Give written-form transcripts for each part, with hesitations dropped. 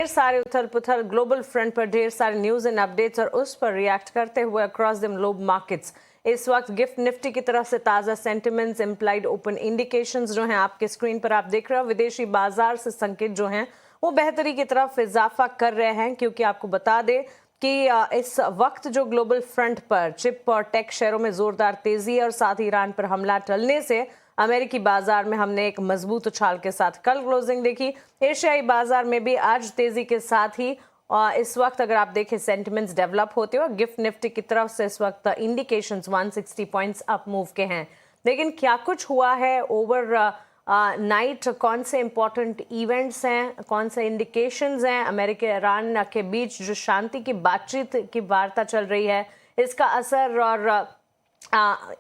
सारे उथल पुथल, ग्लोबल फ्रंट पर ढेर सारे न्यूज एंड अपडेट्स और उस पर रिएक्ट करते हुए अक्रॉस द ग्लोब मार्केट्स इस वक्त गिफ्ट निफ्टी की तरफ से ताजा सेंटिमेंट्स, इम्प्लाइड ओपन इंडिकेशंस जो हैं आपके स्क्रीन पर आप देख रहे हो। विदेशी बाजार से संकेत जो हैं वो बेहतरी की तरफ इजाफा कर रहे हैं, क्योंकि आपको बता दें कि इस वक्त जो ग्लोबल फ्रंट पर चिप और टेक शेयरों में जोरदार तेजी है और साथ ही ईरान पर हमला टलने से अमेरिकी बाजार में हमने एक मजबूत उछाल के साथ कल क्लोजिंग देखी। एशियाई बाजार में भी आज तेजी के साथ ही इस वक्त अगर आप देखें सेंटिमेंट्स डेवलप होते हो। गिफ्ट निफ्टी की तरफ से इस वक्त इंडिकेशंस 160 पॉइंट्स अप मूव के हैं। लेकिन क्या कुछ हुआ है ओवर नाइट, कौन से इंपॉर्टेंट इवेंट्स हैं, कौन से इंडिकेशंस हैं, अमेरिका ईरान के बीच जो शांति की बातचीत की वार्ता चल रही है, इसका असर और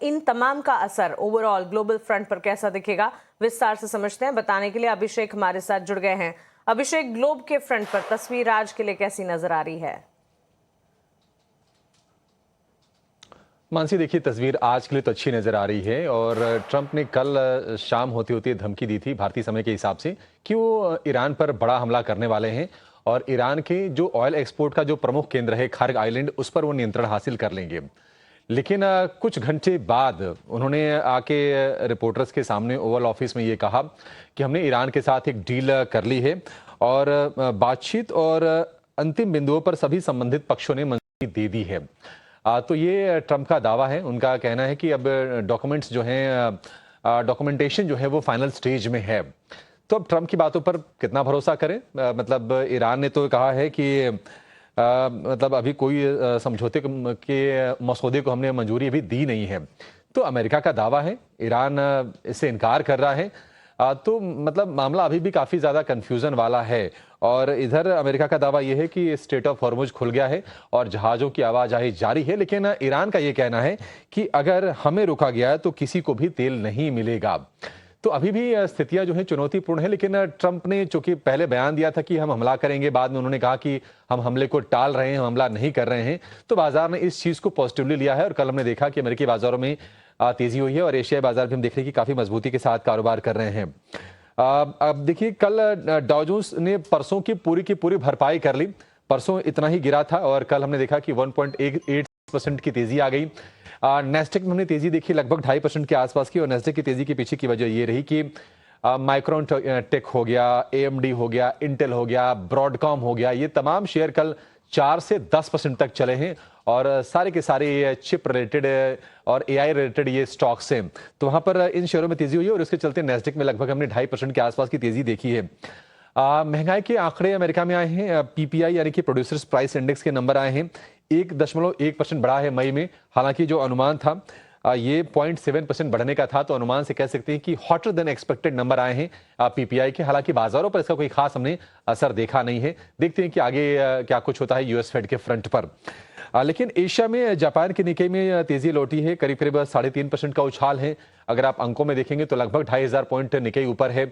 इन तमाम का असर ओवरऑल ग्लोबल फ्रंट पर कैसा दिखेगा, विस्तार से समझते हैं। बताने के लिए अभिषेक हमारे साथ जुड़ गए हैं। अभिषेक, ग्लोब के फ्रंट पर तस्वीर आज के लिए कैसी नजर आ रही है? मानसी, देखिए तस्वीर आज के लिए तो अच्छी नजर आ रही है और ट्रंप ने कल शाम होते होते धमकी दी थी भारतीय समय के हिसाब से कि वो ईरान पर बड़ा हमला करने वाले हैं और ईरान के जो ऑयल एक्सपोर्ट का जो प्रमुख केंद्र है खार्ग आइलैंड, उस पर वो नियंत्रण हासिल कर लेंगे। लेकिन कुछ घंटे बाद उन्होंने आके रिपोर्टर्स के सामने ओवल ऑफिस में ये कहा कि हमने ईरान के साथ एक डील कर ली है और बातचीत और अंतिम बिंदुओं पर सभी संबंधित पक्षों ने मंजूरी दे दी है। तो ये ट्रंप का दावा है। उनका कहना है कि अब डॉक्यूमेंट्स जो हैं, डॉक्यूमेंटेशन जो है वो फाइनल स्टेज में है। तो अब ट्रंप की बातों पर कितना भरोसा करें? मतलब ईरान ने तो कहा है कि मतलब अभी कोई समझौते के मसौदे को हमने मंजूरी अभी दी नहीं है। तो अमेरिका का दावा है, ईरान इससे इनकार कर रहा है। तो मतलब मामला अभी भी काफ़ी ज़्यादा कन्फ्यूज़न वाला है। और इधर अमेरिका का दावा यह है कि स्ट्रेट ऑफ हॉर्मुज खुल गया है और जहाज़ों की आवाजाही जारी है। लेकिन ईरान का ये कहना है कि अगर हमें रोका गया तो किसी को भी तेल नहीं मिलेगा। तो अभी भी स्थितियां जो है चुनौतीपूर्ण है। लेकिन ट्रंप ने चूंकि पहले बयान दिया था कि हम हमला करेंगे, बाद में उन्होंने कहा कि हम हमले को टाल रहे हैं, हम हमला नहीं कर रहे हैं। तो बाजार ने इस चीज को पॉजिटिवली लिया है और कल हमने देखा कि अमेरिकी बाजारों में तेजी हुई है और एशियाई बाजार भी हम देख रहे हैं कि काफी मजबूती के साथ कारोबार कर रहे हैं। अब देखिए, कल डाउ जोन्स ने परसों की पूरी भरपाई कर ली। परसों इतना ही गिरा था और कल हमने देखा कि 1.8% की तेजी आ गई। नेस्डेक में हमने तेजी देखी लगभग 2.5% के आसपास की और नेस्डेक की तेजी के पीछे की वजह ये रही कि माइक्रोन टेक हो गया, एएमडी हो गया, इंटेल हो गया, ब्रॉडकॉम हो गया, ये तमाम शेयर कल 4 से 10% तक चले हैं और सारे के सारे चिप रिलेटेड और एआई रिलेटेड ये स्टॉक्स हैं। तो वहां पर इन शेयरों में तेजी हुई है और इसके चलते नेस्डेक में लगभग हमने 2.5% के आसपास की तेजी देखी है। महंगाई के आंकड़े अमेरिका में आए हैं। पीपीआई यानी कि प्रोड्यूसर्स प्राइस इंडेक्स के नंबर आए हैं। 1.1% बढ़ा है मई में। हालांकि जो अनुमान था ये 0.7% बढ़ने का था, तो अनुमान से कह सकते हैं कि हॉटर देन एक्सपेक्टेड नंबर आए हैं पीपीआई के। हालांकि बाजारों पर इसका कोई खास हमने असर देखा नहीं है। देखते हैं कि आगे क्या कुछ होता है यूएस फेड के फ्रंट पर। लेकिन एशिया में जापान के निकेई में तेजी लौटी है। करीब करीब 3.5% का उछाल है। अगर आप अंकों में देखेंगे तो लगभग 2,500 पॉइंट निकेई ऊपर है।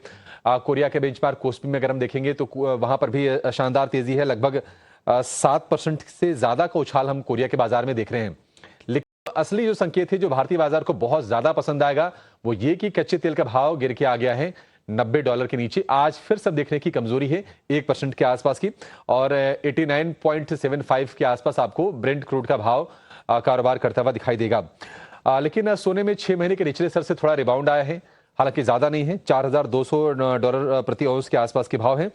कोरिया के बेंचमार्क कोस्पी में अगर हम देखेंगे तो वहां पर भी शानदार तेजी है। लगभग 7% से ज्यादा का उछाल हम कोरिया के बाजार में देख रहे हैं। लेकिन असली जो संकेत है जो भारतीय बाजार को बहुत ज्यादा पसंद आएगा वो ये कि कच्चे तेल का भाव गिर के आ गया है $90 के नीचे। आज फिर सब देखने की कमजोरी है 1% के आसपास की और 89.75 के आसपास आपको ब्रेंट क्रूड का भाव कारोबार करता हुआ दिखाई देगा। लेकिन सोने में 6 महीने के निचले स्तर से थोड़ा रिबाउंड आया है, हालांकि ज्यादा नहीं है। $4,200 प्रति औंस के आसपास के भाव है।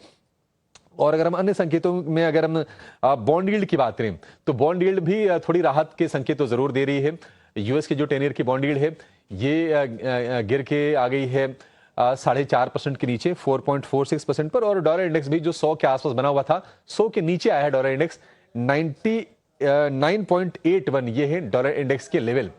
और अगर हम अन्य संकेतों में अगर हम बॉन्ड यील्ड की बात करें तो बॉन्ड यील्ड भी थोड़ी राहत के संकेत तो जरूर दे रही है। यूएस की जो 10 ईयर की बॉन्ड यील्ड है ये गिर के आ गई है 4.5% के नीचे 4.46% पर। और डॉलर इंडेक्स भी जो 100 के आसपास बना हुआ था 100 के नीचे आया है। डॉलर इंडेक्स 9.81 ये है डॉलर इंडेक्स के लेवल।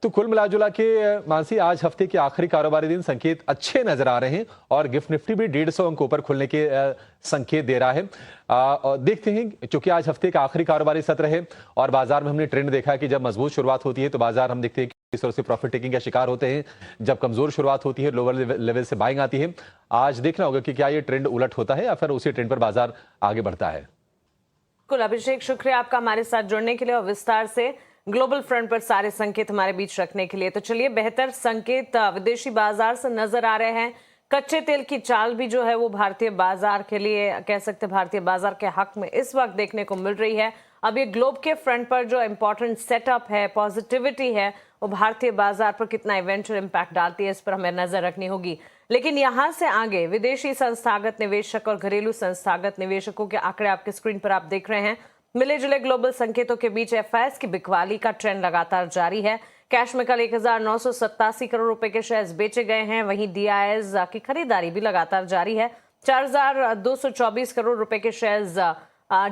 तो कुल मिलाजुला के मानसी आज हफ्ते के आखिरी कारोबारी दिन संकेत अच्छे नजर आ रहे हैं और गिफ्ट निफ्टी भी 150 अंक ऊपर खुलने के संकेत दे रहा है। और देखते हैं, चूंकि आज हफ्ते का आखिरी कारोबारी सत्र है और बाजार में हमने ट्रेंड देखा है कि जब मजबूत शुरुआत होती है तो बाजार हम देखते हैं कि इस तरह से प्रॉफिट टेकिंग का शिकार होते हैं। जब कमजोर शुरुआत होती है लोअर लेवल से बाइंग आती है। आज देखना होगा कि क्या ये ट्रेंड उलट होता है या फिर उसी ट्रेंड पर बाजार आगे बढ़ता है। बिल्कुल अभिषेक, शुक्रिया आपका हमारे साथ जुड़ने के लिए और विस्तार से ग्लोबल फ्रंट पर सारे संकेत हमारे बीच रखने के लिए। तो चलिए, बेहतर संकेत विदेशी बाजार से नजर आ रहे हैं। कच्चे तेल की चाल भी जो है वो भारतीय बाजार के लिए, कह सकते हैं भारतीय बाजार के हक में इस वक्त देखने को मिल रही है। अब ये ग्लोब के फ्रंट पर जो इंपॉर्टेंट सेटअप है, पॉजिटिविटी है, वो भारतीय बाजार पर कितना इवेंचुअल इम्पैक्ट डालती है, इस पर हमें नजर रखनी होगी। लेकिन यहां से आगे विदेशी संस्थागत निवेशक और घरेलू संस्थागत निवेशकों के आंकड़े आपके स्क्रीन पर आप देख रहे हैं। मिले जुले ग्लोबल संकेतों के बीच एफआईएस की बिकवाली का ट्रेंड लगातार जारी है। कैश में कल 1987 करोड़ रुपए के शेयर्स बेचे गए हैं। वहीं डीआईएस की खरीदारी भी लगातार जारी है। 4224 करोड़ रुपए के शेयर्स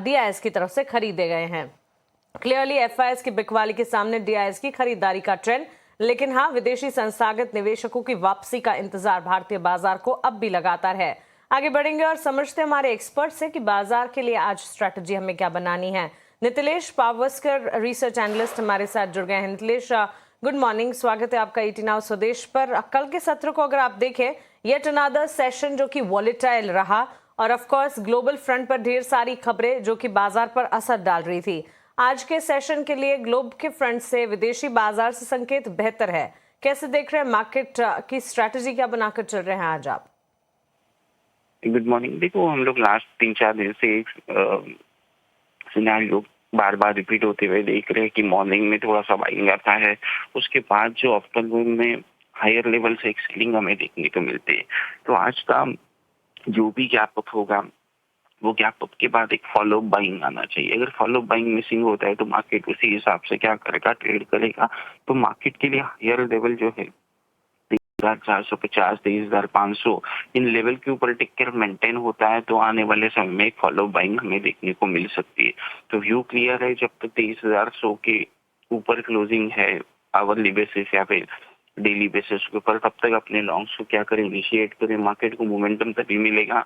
डीआईएस की तरफ से खरीदे गए हैं। क्लियरली एफआईएस की बिकवाली के सामने डीआईएस की खरीदारी का ट्रेंड, लेकिन हाँ, विदेशी संस्थागत निवेशकों की वापसी का इंतजार भारतीय बाजार को अब भी लगातार है। आगे बढ़ेंगे और समझते हमारे एक्सपर्ट से कि बाजार के लिए आज स्ट्रैटेजी हमें क्या बनानी है। नितिलेश पावस्कर, रिसर्च एनालिस्ट, हमारे साथ जुड़ गए हैं। नितिलेश, गुड मॉर्निंग, स्वागत है आपका ईटी नाउ स्वदेश पर। कल के सत्र को अगर आप देखें, येट अनदर सेशन जो कि वॉलेटाइल रहा और ऑफ कोर्स ग्लोबल फ्रंट पर ढेर सारी खबरें जो कि बाजार पर असर डाल रही थी। आज के सेशन के लिए ग्लोब के फ्रंट से विदेशी बाजार से संकेत बेहतर है। कैसे देख रहे हैं मार्केट की स्ट्रैटेजी, क्या बनाकर चल रहे हैं आज आप? Good morning. देखो, हम लोग लास्ट 3-4 दिन से एक सिनेरियो बार बार रिपीट होते हुए देख रहे हैं कि मॉर्निंग में थोड़ा सा बाइंग आता है, उसके बाद जो आफ्टरनून में हायर लेवल से एक सेलिंग हमें देखने को मिलती है। तो आज का जो भी गैप अप होगा, वो गैप अप के बाद एक फॉलो अप बाइंग आना चाहिए। अगर फॉलो अप बाइंग मिसिंग होता है तो मार्केट उसी हिसाब से क्या करेगा, ट्रेड करेगा। तो मार्केट के लिए हायर लेवल जो है 23,450, 23,500 इन लेवल के ऊपर टिक मेंटेन होता है तो आने वाले समय में एक फॉलो बाइंग हमें देखने को मिल सकती है। तो व्यू क्लियर है, जब तक 23,100 के ऊपर क्लोजिंग है आवरली बेसिस या फिर डेली बेसिस के ऊपर, तब तक अपने लॉन्ग्स को क्या करें, इनिशिएट करें। मार्केट को मोमेंटम तभी मिलेगा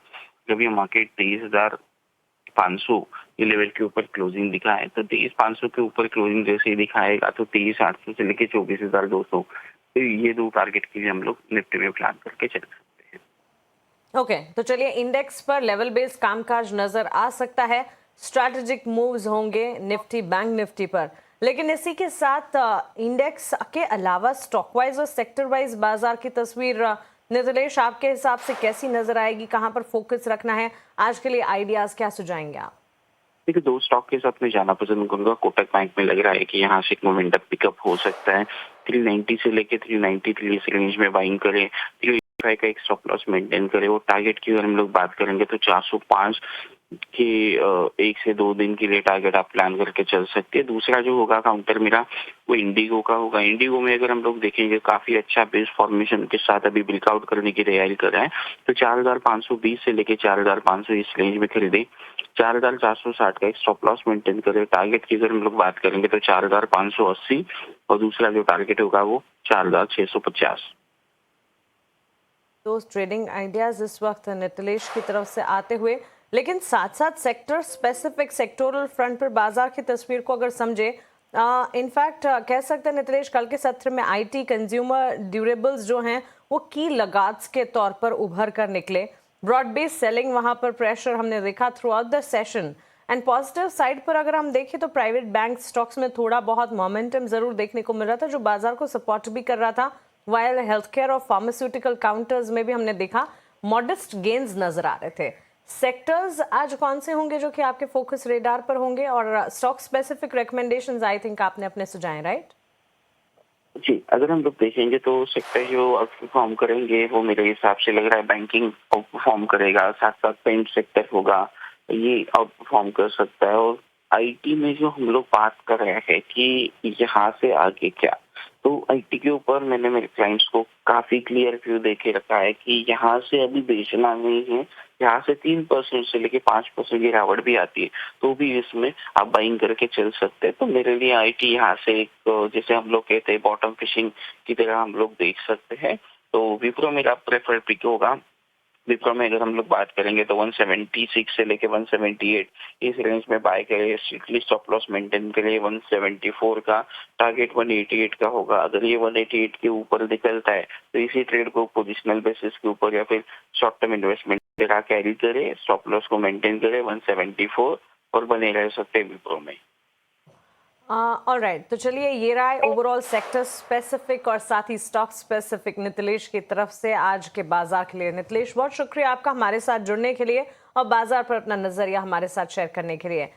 जब ये मार्केट 23,500 ये लेवल के ऊपर क्लोजिंग दिखाए। तो 23,500 के ऊपर क्लोजिंग जैसे ही दिखाएगा तो 23,800 से लेकर 24,200 ये दो टारगेट के लिए हम लोग निफ्टी में प्लान करके चल सकते हैं। ओके, तो चलिए, इंडेक्स पर लेवल बेस्ड कामकाज नजर आ सकता है, स्ट्रैटेजिक मूव्स होंगे निफ्टी, बैंक निफ्टी पर। लेकिन इसी के साथ इंडेक्स के अलावा स्टॉक वाइज और सेक्टर वाइज बाजार की तस्वीर, नितिलेश, आपके हिसाब से कैसी नजर आएगी? कहां पर फोकस रखना है आज के लिए? आइडियाज क्या सुझाएंगे आप? देखिए, दो स्टॉक के साथ में जाना पसंद करूंगा। कोटक बैंक में लग रहा है कि यहाँ से एक मोमेंटम पिकअप हो सकता है। 390 से लेके 393 इस रेंज में बाइंग करें। 385 का एक स्टॉप लॉस मेंटेन करें। और टारगेट की अगर हम लोग बात करेंगे तो 405 के 1 से 2 दिन के लिए टारगेट आप प्लान करके चल सकते हैं। दूसरा जो होगा काउंटर मेरा, वो इंडिगो का होगा। इंडिगो में अगर हम लोग देखेंगे काफी अच्छा बेस फॉर्मेशन के साथ अभी ब्रेकआउट करने की तैयारी कर रहा है। तो 4,520 से लेके 4,500 इस रेंज में खरीदे। 4,460 का एक स्टॉप लॉस मेंटेन करें। टारगेट की अगर हम लोग बात करेंगे तो 4,580 और दूसरा जो टारगेट होगा वो 4,650। तो ट्रेडिंग आइडियाज इस वक्त नितिलेश की तरफ से आते हुए, लेकिन साथ साथ सेक्टर स्पेसिफिक, सेक्टोरल फ्रंट पर बाजार की तस्वीर को अगर समझे, इनफैक्ट कह सकते हैं नितिलेश, कल के सत्र में आईटी, कंज्यूमर ड्यूरेबल्स जो हैं वो की लगात्स के तौर पर उभर कर निकले। ब्रॉड बेस सेलिंग, वहां पर प्रेशर हमने देखा through out the session. And positive side पर अगर हम देखें तो प्राइवेट बैंक स्टॉक्स में थोड़ा बहुत मोमेंटम जरूर देखने को मिल रहा था, जो बाजार को सपोर्ट भी कर रहा था। वाइल हेल्थ केयर और फार्मास्यूटिकल काउंटर्स में भी हमने देखा मॉडेस्ट गेन्स नजर आ रहे थे। सेक्टर्स आज कौन से होंगे जो कि आपके फोकस रेडार पर होंगे? और stock specific recommendations I think आपने अपने सुझाए, राइट? जी, अगर हम लोग देखेंगे तो सेक्टर जो आउट परफॉर्म करेंगे वो मेरे हिसाब से लग रहा है बैंकिंग आउट परफॉर्म करेगा, साथ साथ पेंट सेक्टर होगा, ये आउट परफॉर्म कर सकता है। और आईटी में जो हम लोग बात कर रहे हैं कि यहाँ से आगे क्या, तो आईटी के ऊपर मैंने मेरे क्लाइंट्स को काफी क्लियर व्यू देके रखा है कि यहाँ से अभी बेचना नहीं है। यहाँ से 3% से लेके 5% गिरावट भी आती है तो भी इसमें आप बाइंग करके चल सकते हैं। तो मेरे लिए आईटी यहाँ से एक, जैसे हम लोग कहते हैं, बॉटम फिशिंग की तरह हम लोग देख सकते हैं। तो विप्रो मेरा प्रेफर्ड पिक होगा। विप्रो में अगर हम लोग बात करेंगे तो 176 से लेके 178 इस रेंज में बाय करें। स्ट्रिक्टली स्टॉप लॉस मेंटेन करें। 174 का टारगेट 188 का होगा। अगर ये 188 के ऊपर निकलता है तो इसी ट्रेड को पोजिशनल बेसिस के ऊपर या फिर शॉर्ट टर्म इन्वेस्टमेंट जगह कैरी करे, स्टॉप लॉस को मेंटेन करे 174 और बने रह सकते हैं विप्रो में। ऑलराइट, तो चलिए ये रहा ओवरऑल सेक्टर स्पेसिफिक और साथ ही स्टॉक स्पेसिफिक नीतिलेश की तरफ से आज के बाजार के लिए। नीतिलेश, बहुत शुक्रिया आपका हमारे साथ जुड़ने के लिए और बाजार पर अपना नजरिया हमारे साथ शेयर करने के लिए।